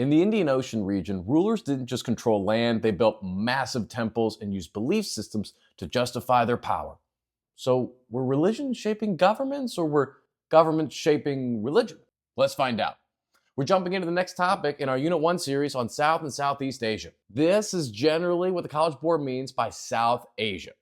In the Indian Ocean region, rulers didn't just control land, they built massive temples and used belief systems to justify their power. So, were religions shaping governments, or were governments shaping religion? Let's find out. We're jumping into the next topic in our Unit 1 series on South and Southeast Asia. This is generally what the College Board means by South Asia.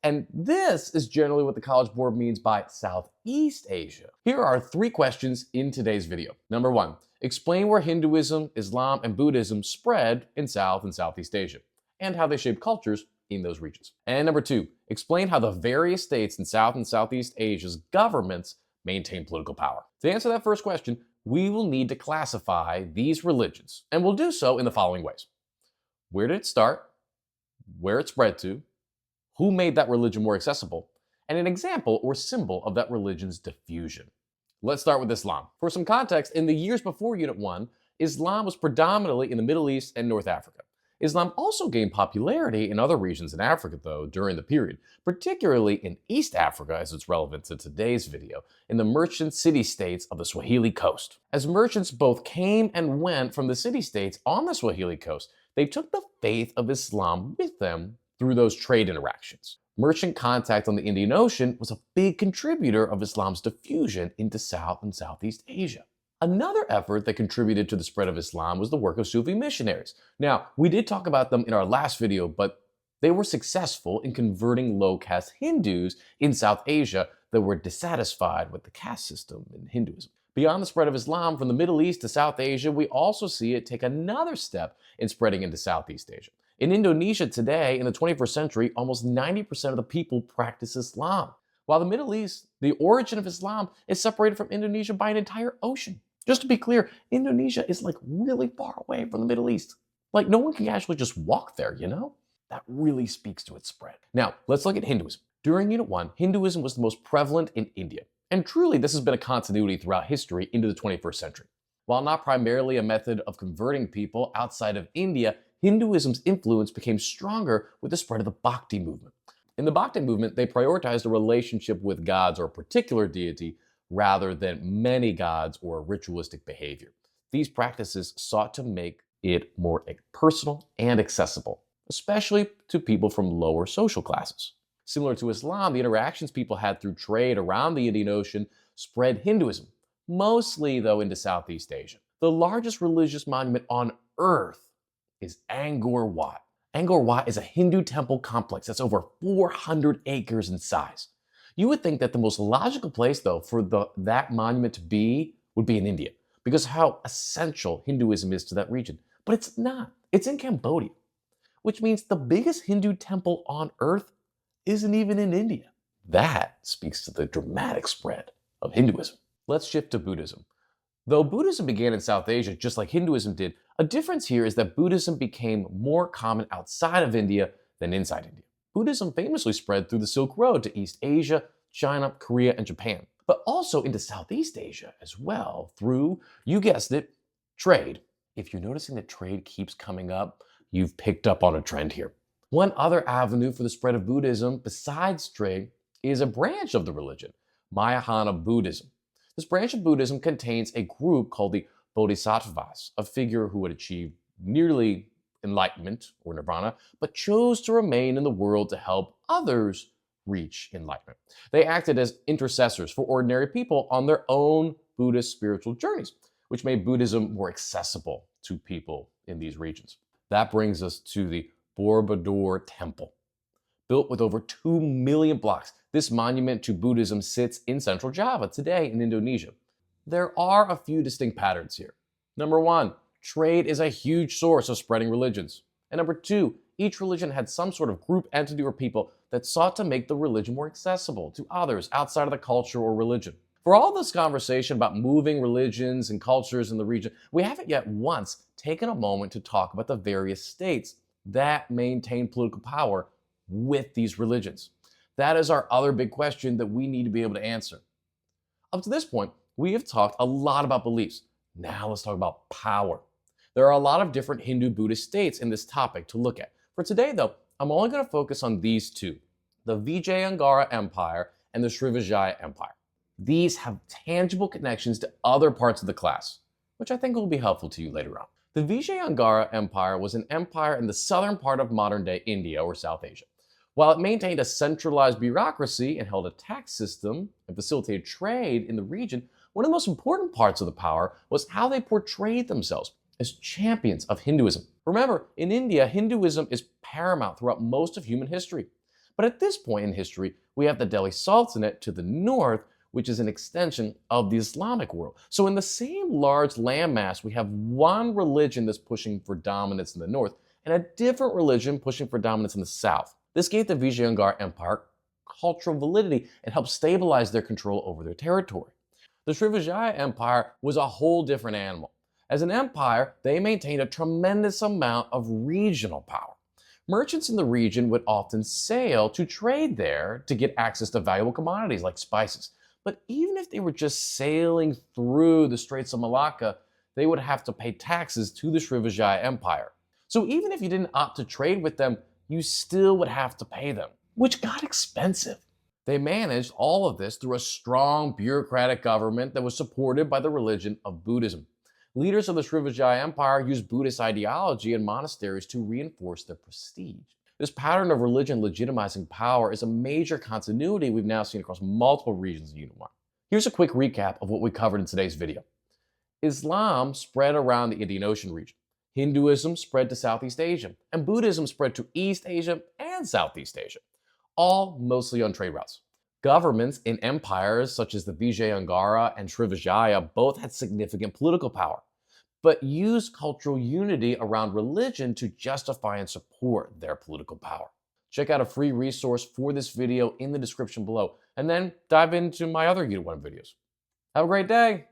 And this is generally what the College Board means by Southeast Asia. Here are 3 questions in today's video. Number 1, explain where Hinduism, Islam, and Buddhism spread in South and Southeast Asia, and how they shaped cultures in those regions. And number 2, explain how the various states in South and Southeast Asia's governments maintain political power. To answer that first question, we will need to classify these religions, and we'll do so in the following ways. Where did it start? Where it spread to? Who made that religion more accessible? And an example or symbol of that religion's diffusion. Let's start with Islam. For some context, in the years before Unit 1, Islam was predominantly in the Middle East and North Africa. Islam also gained popularity in other regions in Africa, though, during the period, particularly in East Africa, as it's relevant to today's video, in the merchant city-states of the Swahili coast. As merchants both came and went from the city-states on the Swahili coast, they took the faith of Islam with them through those trade interactions. Merchant contact on the Indian Ocean was a big contributor of Islam's diffusion into South and Southeast Asia. Another effort that contributed to the spread of Islam was the work of Sufi missionaries. Now, we did talk about them in our last video, but they were successful in converting low-caste Hindus in South Asia that were dissatisfied with the caste system in Hinduism. Beyond the spread of Islam from the Middle East to South Asia, we also see it take another step in spreading into Southeast Asia. In Indonesia today, in the 21st century, almost 90% of the people practice Islam. While the Middle East, the origin of Islam, is separated from Indonesia by an entire ocean. Just to be clear, Indonesia is like really far away from the Middle East. Like no one can actually just walk there, you know? That really speaks to its spread. Now, let's look at Hinduism. During Unit 1, Hinduism was the most prevalent in India. And truly, this has been a continuity throughout history into the 21st century. While not primarily a method of converting people outside of India, Hinduism's influence became stronger with the spread of the Bhakti movement. In the Bhakti movement, they prioritized a relationship with gods or a particular deity rather than many gods or ritualistic behavior. These practices sought to make it more personal and accessible, especially to people from lower social classes. Similar to Islam, the interactions people had through trade around the Indian Ocean spread Hinduism, mostly though into Southeast Asia. The largest religious monument on earth is Angkor Wat. Angkor Wat is a Hindu temple complex that's over 400 acres in size. You would think that the most logical place, though, for that monument to be would be in India, because of how essential Hinduism is to that region. But it's not. It's in Cambodia, which means the biggest Hindu temple on earth isn't even in India. That speaks to the dramatic spread of Hinduism. Let's shift to Buddhism. Though Buddhism began in South Asia just like Hinduism did, a difference here is that Buddhism became more common outside of India than inside India. Buddhism famously spread through the Silk Road to East Asia, China, Korea, and Japan, but also into Southeast Asia as well through, you guessed it, trade. If you're noticing that trade keeps coming up, you've picked up on a trend here. One other avenue for the spread of Buddhism besides trade is a branch of the religion, Mahayanabuddhism. This branch of Buddhism contains a group called the Bodhisattvas, a figure who had achieved nearly enlightenment or nirvana, but chose to remain in the world to help others reach enlightenment. They acted as intercessors for ordinary people on their own Buddhist spiritual journeys, which made Buddhism more accessible to people in these regions. That brings us to the Borobudur Temple. Built with over 2 million blocks, this monument to Buddhism sits in central Java today in Indonesia. There are a few distinct patterns here. Number 1, trade is a huge source of spreading religions. And number 2, each religion had some sort of group, entity, or people that sought to make the religion more accessible to others outside of the culture or religion. For all this conversation about moving religions and cultures in the region, we haven't yet once taken a moment to talk about the various states that maintain political power with these religions. That is our other big question that we need to be able to answer. Up to this point, we have talked a lot about beliefs. Now let's talk about power. There are a lot of different Hindu Buddhist states in this topic to look at. For today, though, I'm only going to focus on these 2, the Vijayanagara Empire and the Srivijaya Empire. These have tangible connections to other parts of the class, which I think will be helpful to you later on. The Vijayanagara Empire was an empire in the southern part of modern-day India or South Asia. While it maintained a centralized bureaucracy and held a tax system and facilitated trade in the region, one of the most important parts of the power was how they portrayed themselves as champions of Hinduism. Remember, in India, Hinduism is paramount throughout most of human history. But at this point in history, we have the Delhi Sultanate to the north, which is an extension of the Islamic world. So in the same large landmass, we have one religion that's pushing for dominance in the north and a different religion pushing for dominance in the south. This gave the Vijayanagara Empire cultural validity and helped stabilize their control over their territory. The Srivijaya Empire was a whole different animal. As an empire, they maintained a tremendous amount of regional power. Merchants in the region would often sail to trade there to get access to valuable commodities like spices. But even if they were just sailing through the Straits of Malacca, they would have to pay taxes to the Srivijaya Empire. So even if you didn't opt to trade with them, you still would have to pay them, which got expensive. They managed all of this through a strong bureaucratic government that was supported by the religion of Buddhism. Leaders of the Srivijaya Empire used Buddhist ideology in monasteries to reinforce their prestige. This pattern of religion legitimizing power is a major continuity we've now seen across multiple regions of Unit 1. Here's a quick recap of what we covered in today's video. Islam spread around the Indian Ocean region. Hinduism spread to Southeast Asia, and Buddhism spread to East Asia and Southeast Asia, all mostly on trade routes. Governments in empires such as the Vijayanagara and Srivijaya both had significant political power, but used cultural unity around religion to justify and support their political power. Check out a free resource for this video in the description below, and then dive into my other Unit 1 videos. Have a great day!